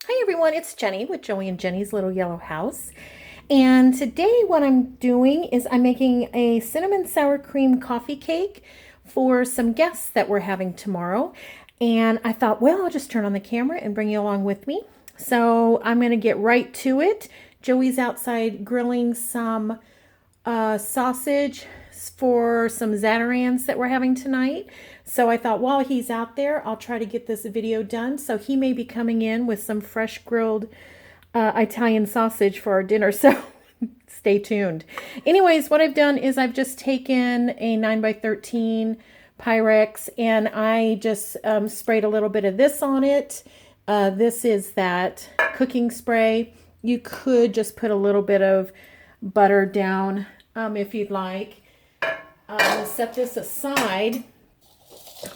Hi everyone, it's Jenny with Joey and Jenny's Little Yellow House. And today what I'm doing is I'm making a cinnamon sour cream coffee cake for some guests that we're having tomorrow. And I thought, well, I'll just turn on the camera and bring you along with me. So I'm going to get right to it. Joey's outside grilling some sausage for some Zatarain's that we're having tonight. So I thought while he's out there, I'll try to get this video done. So he may be coming in with some fresh grilled Italian sausage for our dinner. So stay tuned. Anyways, what I've done is I've just taken a 9x13 Pyrex and I just sprayed a little bit of this on it. This is that cooking spray. You could just put a little bit of butter down if you'd like. I'm going to set this aside,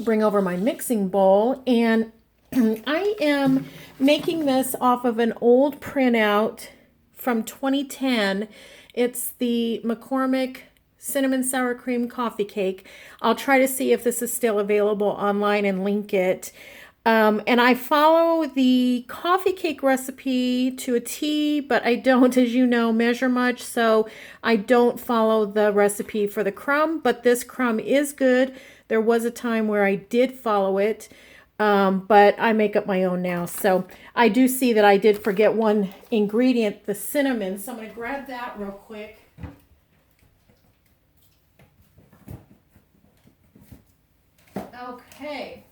bring over my mixing bowl, and I am making this off of an old printout from 2010. It's the McCormick Cinnamon Sour Cream Coffee Cake. I'll try to see if this is still available online and link it. And I follow the coffee cake recipe to a T, but I don't, as you know, measure much. So I don't follow the recipe for the crumb, but this crumb is good. There was a time where I did follow it, but I make up my own now. So I do see that I did forget one ingredient, the cinnamon. So I'm going to grab that real quick. Okay.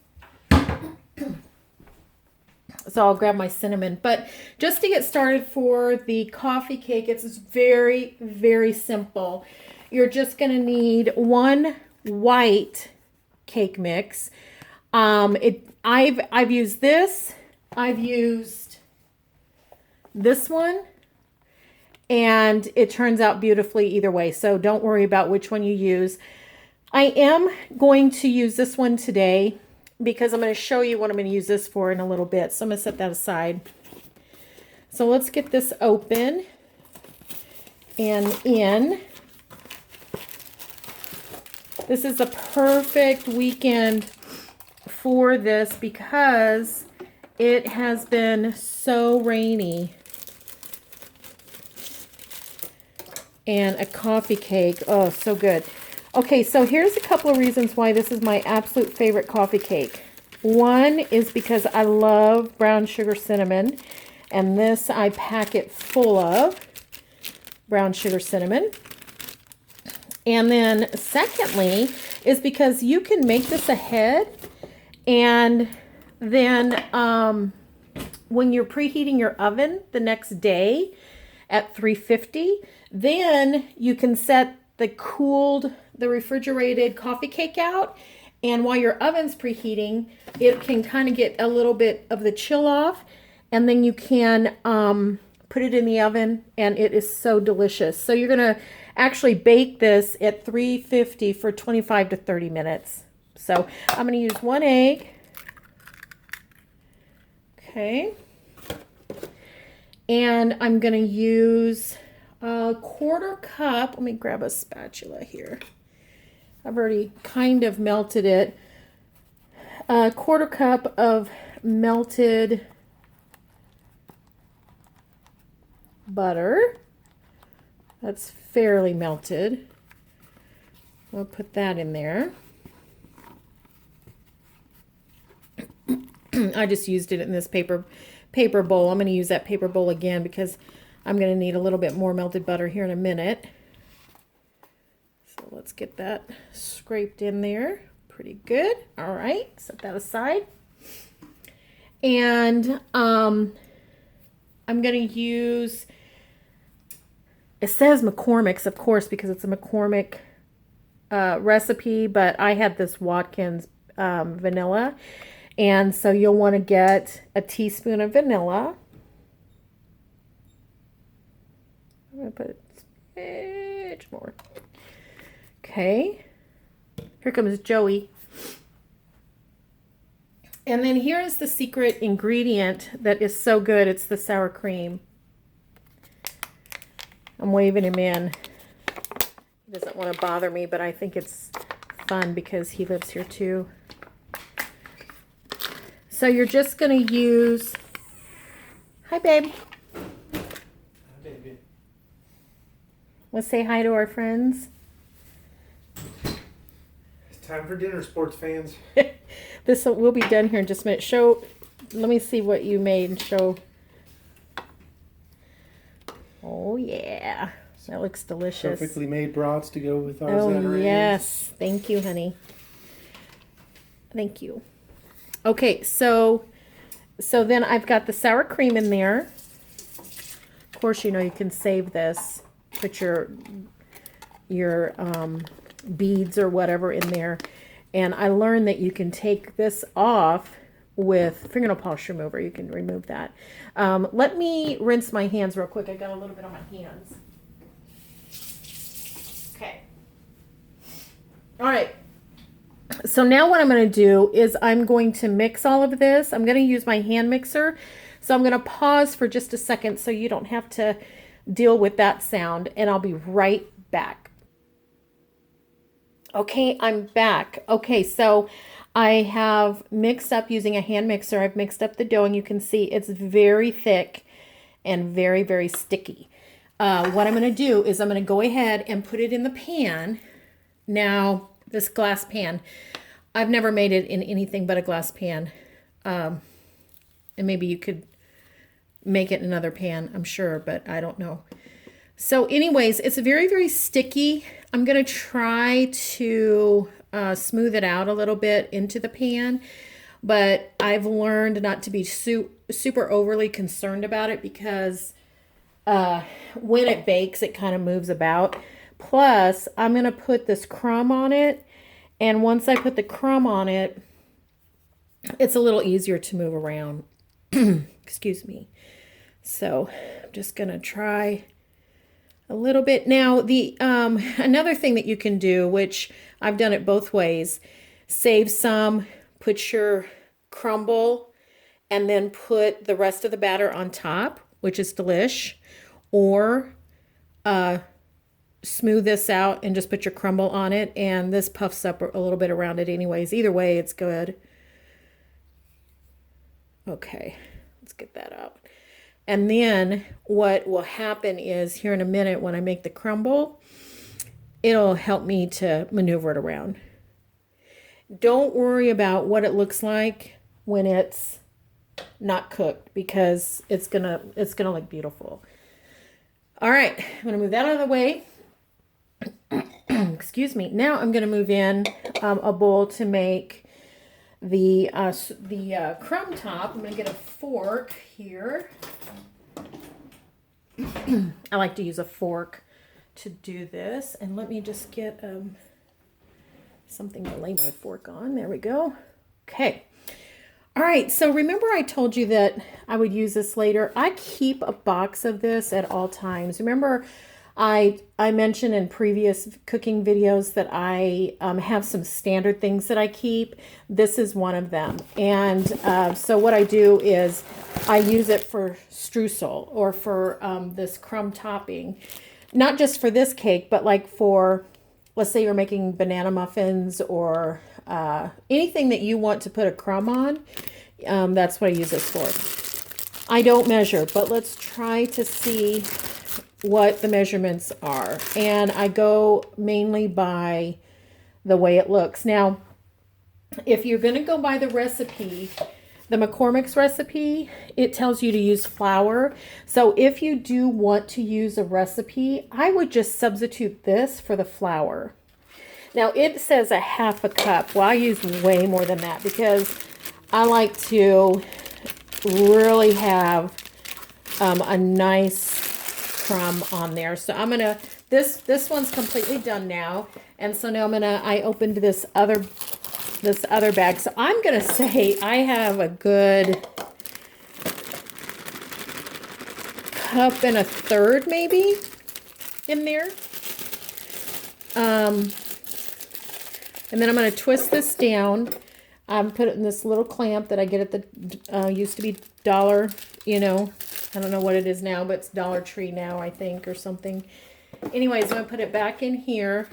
So I'll grab my cinnamon. But just to get started for the coffee cake, it's very, very simple. You're just going to need one white cake mix. I've used this. I've used this one. And it turns out beautifully either way. So don't worry about which one you use. I am going to use this one today because I'm going to show you what I'm going to use this for in a little bit. So I'm going to set that aside. So let's get this open and in. This is a perfect weekend for this because it has been so rainy. And a coffee cake, oh, so good. Okay, so here's a couple of reasons why this is my absolute favorite coffee cake. One is because I love brown sugar cinnamon, and this I pack it full of brown sugar cinnamon. And then secondly is because you can make this ahead, and then when you're preheating your oven the next day at 350, then you can set the refrigerated coffee cake out, and while your oven's preheating, it can kind of get a little bit of the chill off, and then you can put it in the oven, and it is so delicious. So you're going to actually bake this at 350 for 25 to 30 minutes. So I'm going to use one egg. Okay. And I'm going to use a quarter cup. Let me grab a spatula here. I've already kind of melted it. A quarter cup of melted butter. That's fairly melted. We'll put that in there. I just used it in this paper bowl. I'm going to use that paper bowl again because I'm going to need a little bit more melted butter here in a minute. So let's get that scraped in there. Pretty good. All right, set that aside. And I'm going to use, it says McCormick's, of course, because it's a McCormick recipe, but I had this Watkins vanilla. And so you'll want to get a teaspoon of vanilla. I'm going to put a smidge more. Okay. Here comes Joey. And then here's the secret ingredient that is so good. It's the sour cream. I'm waving him in. He doesn't want to bother me, but I think it's fun because he lives here too. So you're just going to use Hi, babe. Hi, baby. Let's say hi to our friends. It's time for dinner, sports fans. This will be done here in just a minute. Let me see what you made and show. Oh, yeah. That looks delicious. Perfectly made brats to go with our Oh, Zatarain's. yes. Thank you, honey. Thank you. Okay, so then I've got the sour cream in there. Of course, you know you can save this. Put your beads or whatever in there. And I learned that you can take this off with fingernail polish remover. You can remove that. Let me rinse my hands real quick. I got a little bit on my hands. Okay. All right. So now what I'm going to do is I'm going to mix all of this. I'm going to use my hand mixer. So I'm going to pause for just a second so you don't have to deal with that sound, and I'll be right back. Okay, I'm back. Okay, so I have mixed up using a hand mixer. I've mixed up the dough, and you can see it's very thick and very, very sticky. What I'm going to do is I'm going to go ahead and put it in the pan. Now, this glass pan, I've never made it in anything but a glass pan. And maybe you could make it in another pan, I'm sure, but I don't know. So anyways, it's very, very sticky. I'm going to try to smooth it out a little bit into the pan, but I've learned not to be super overly concerned about it because when it bakes, it kind of moves about. Plus, I'm going to put this crumb on it, and once I put the crumb on it, it's a little easier to move around. Excuse me. So I'm just going to try a little bit. Now, the another thing that you can do, which I've done it both ways, save some, put your crumble, and then put the rest of the batter on top, which is delish, or smooth this out and just put your crumble on it, and this puffs up a little bit around it anyways. Either way, it's good. Okay, let's get that out. And then what will happen is here in a minute when I make the crumble, it'll help me to maneuver it around. Don't worry about what it looks like when it's not cooked because it's gonna look beautiful. All right, I'm gonna move that out of the way. Excuse me. Now I'm gonna move in a bowl to make the crumb top. I'm gonna get a fork here. I like to use a fork to do this, and let me just get something to lay my fork on. There we go. Okay. All right, so remember I told you that I would use this later. I keep a box of this at all times. Remember I mentioned in previous cooking videos that I have some standard things that I keep. This is one of them. And so what I do is I use it for streusel or for this crumb topping. Not just for this cake, but like for, let's say you're making banana muffins or anything that you want to put a crumb on. That's what I use this for. I don't measure, but let's try to see what the measurements are. And I go mainly by the way it looks. Now, if you're going to go by the recipe, the McCormick's recipe, it tells you to use flour. So if you do want to use a recipe, I would just substitute this for the flour. Now it says a half a cup. Well, I use way more than that because I like to really have a nice crumb on there. So I'm gonna, this one's completely done now. And so now I opened this other bag. So I'm gonna say I have a good cup and a third maybe in there. And then I'm gonna twist this down. Put it in this little clamp that I get at the, used to be Dollar, you know, I don't know what it is now, but it's Dollar Tree now, I think, or something. Anyways, I'm going to put it back in here,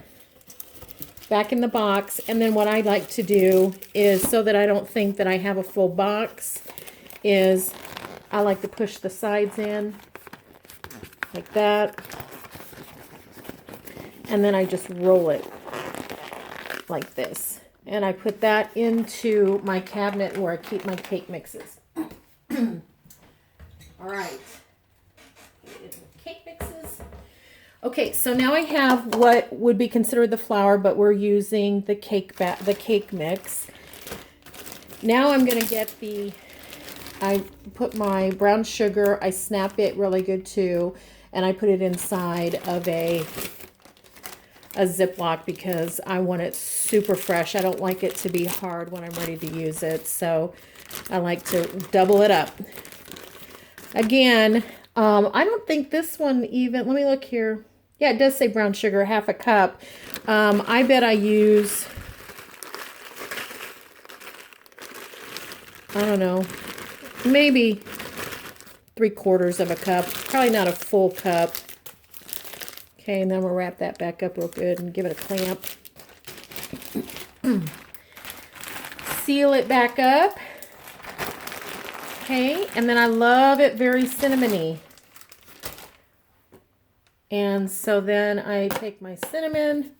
back in the box. And then what I like to do is, so that I don't think that I have a full box, is I like to push the sides in like that. And then I just roll it like this. And I put that into my cabinet where I keep my cake mixes. All right. Cake mixes. Okay, so now I have what would be considered the flour, but we're using the cake mix. Now I'm going to get I put my brown sugar, I snap it really good too, and I put it inside of a Ziploc because I want it super fresh. I don't like it to be hard when I'm ready to use it, so I like to double it up. Again, I don't think this one even, let me look here. Yeah, it does say brown sugar, half a cup. I bet I use, I don't know, maybe 3/4 of a cup. Probably not a full cup. Okay, and then we'll wrap that back up real good and give it a clamp. Seal it back up. Okay, and then I love it very cinnamony. And so then I take my cinnamon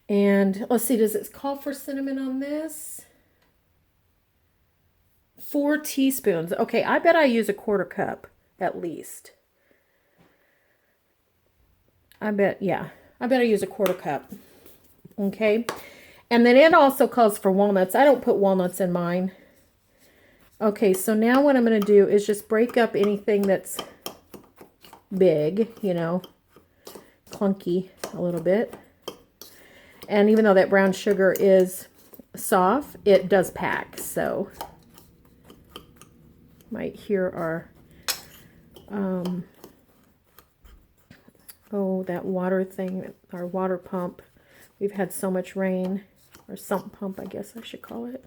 and let's see, does it call for cinnamon on this? 4 teaspoons. Okay, I bet I use a 1/4 cup at least. I bet I use a 1/4 cup. Okay, and then it also calls for walnuts. I don't put walnuts in mine. Okay, so now what I'm going to do is just break up anything that's big, you know, clunky a little bit. And even though that brown sugar is soft, it does pack. So might hear our that water thing, our water pump. We've had so much rain, or sump pump, I guess I should call it.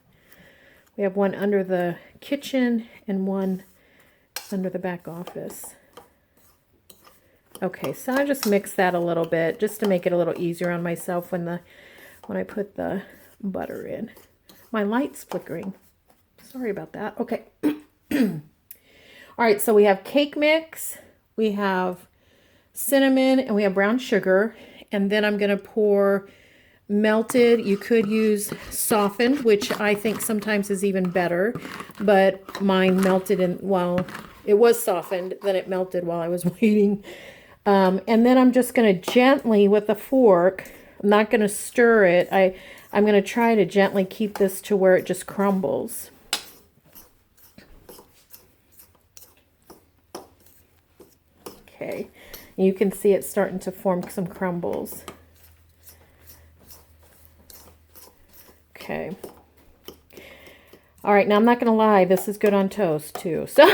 We have one under the kitchen and one under the back office. Okay, so I just mix that a little bit just to make it a little easier on myself when I put the butter in. My light's flickering. Sorry about that. Okay. All right, so we have cake mix, we have cinnamon, and we have brown sugar. And then I'm going to pour melted. You could use softened, which I think sometimes is even better. But mine melted it was softened, then it melted while I was waiting. And then I'm just going to gently, with a fork, I'm not going to stir it. I'm going to try to gently keep this to where it just crumbles. Okay, you can see it starting to form some crumbles. Okay. All right, now I'm not going to lie, this is good on toast too. So,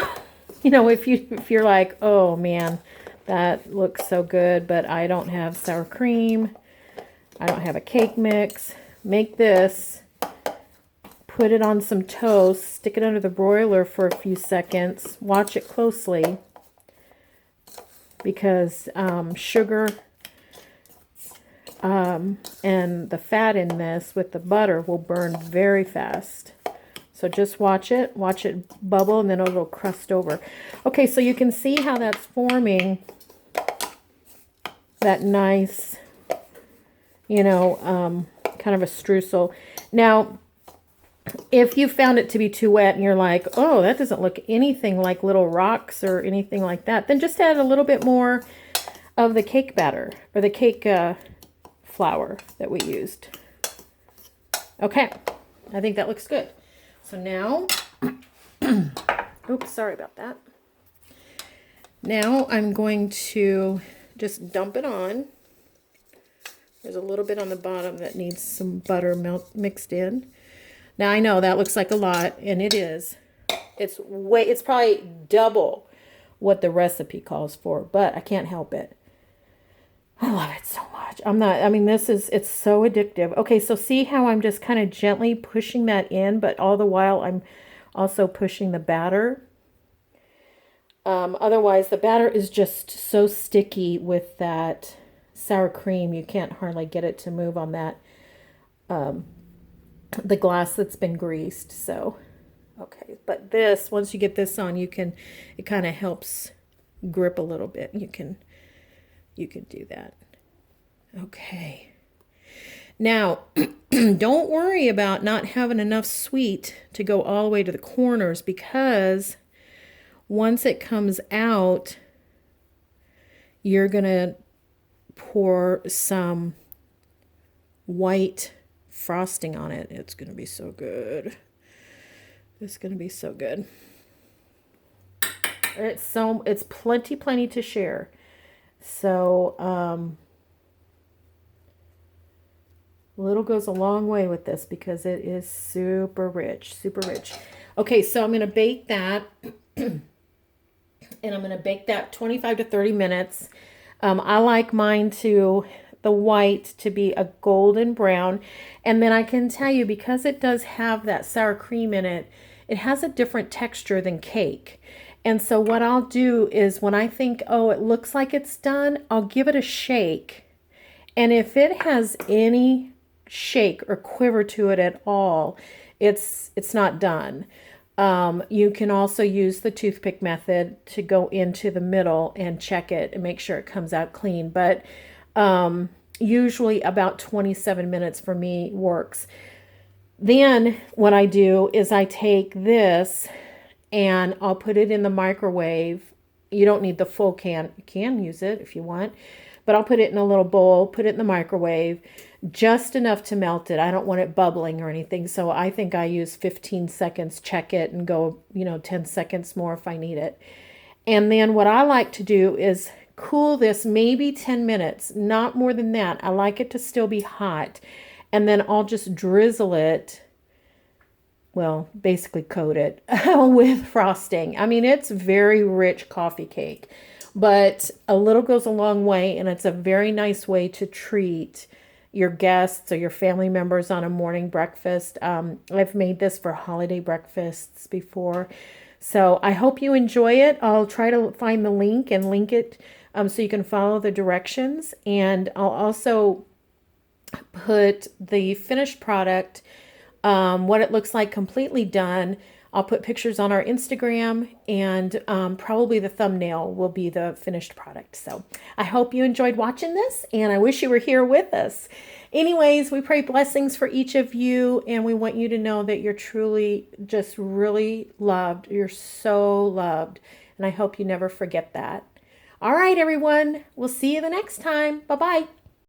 you know, if you're like, oh man, that looks so good, but I don't have sour cream, I don't have a cake mix, make this, put it on some toast, stick it under the broiler for a few seconds, watch it closely, because sugar and the fat in this with the butter will burn very fast. So just watch it bubble, and then it'll crust over. Okay, so you can see how that's forming that nice, you know, kind of a streusel. Now, if you found it to be too wet and you're like, oh, that doesn't look anything like little rocks or anything like that, then just add a little bit more of the cake batter or the cake flour that we used. Okay, I think that looks good. So now, oops, sorry about that. Now I'm going to just dump it on. There's a little bit on the bottom that needs some butter mixed in. Now I know that looks like a lot, and it is. It's probably double what the recipe calls for, but I can't help it. I love it so much. It's so addictive. Okay, so see how I'm just kind of gently pushing that in, but all the while I'm also pushing the batter. Otherwise, the batter is just so sticky with that sour cream. You can't hardly get it to move on that, the glass that's been greased. So Okay, but this, once you get this on, it kind of helps grip a little bit. You can do that. Okay. Now, don't worry about not having enough sweet to go all the way to the corners, because once it comes out, you're going to pour some white frosting on it. It's going to be so good. It's going to be so good. It's plenty to share. So, little goes a long way with this because it is super rich, super rich. Okay, so I'm going to bake that. And I'm going to bake that 25 to 30 minutes. I like mine the white to be a golden brown. And then I can tell you, because it does have that sour cream in it, it has a different texture than cake. And so what I'll do is, when I think, oh, it looks like it's done, I'll give it a shake. And if it has any shake or quiver to it at all, it's not done. You can also use the toothpick method to go into the middle and check it and make sure it comes out clean. But usually about 27 minutes for me works. Then what I do is I take this and I'll put it in the microwave. You don't need the full can. You can use it if you want, but I'll put it in a little bowl, put it in the microwave, just enough to melt it. I don't want it bubbling or anything. So I think I use 15 seconds, check it, and go, 10 seconds more if I need it. And then what I like to do is cool this maybe 10 minutes, not more than that. I like it to still be hot. And then I'll just drizzle it, well, basically coat it with frosting. I mean, it's very rich coffee cake, but a little goes a long way, and it's a very nice way to treat your guests or your family members on a morning breakfast. I've made this for holiday breakfasts before. So I hope you enjoy it. I'll try to find the link and link it so you can follow the directions. And I'll also put the finished product, what it looks like completely done. I'll put pictures on our Instagram, and probably the thumbnail will be the finished product. So I hope you enjoyed watching this, and I wish you were here with us. Anyways, we pray blessings for each of you, and we want you to know that you're truly just really loved. You're so loved, and I hope you never forget that. All right, everyone. We'll see you the next time. Bye-bye.